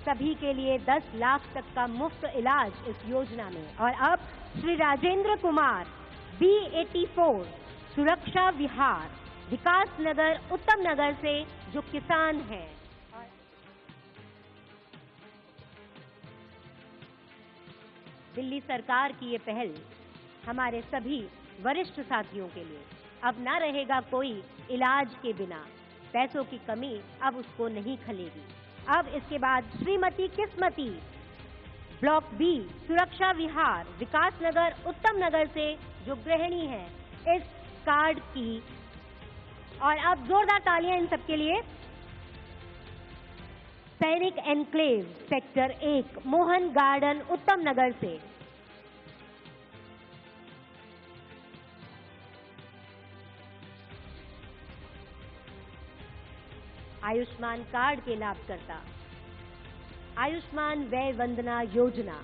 सभी के लिए 10 लाख तक का मुफ्त इलाज इस योजना में। और अब श्री राजेंद्र कुमार, B84, सुरक्षा विहार, विकास नगर, उत्तम नगर से, जो किसान हैं। दिल्ली सरकार की ये पहल हमारे सभी वरिष्ठ साथियों के लिए। अब ना रहेगा कोई इलाज के बिना, पैसों की कमी अब उसको नहीं खलेगी। अब इसके बाद श्रीमती किस्मती, ब्लॉक बी, सुरक्षा विहार, विकास नगर, उत्तम नगर से, जो गृहिणी है इस कार्ड की। और अब जोरदार तालियां इन सबके लिए। सैनिक एनक्लेव, सेक्टर 1, मोहन गार्डन, उत्तम नगर से। आयुष्मान कार्ड के लाभकर्ता, आयुष्मान व्यय वंदना योजना।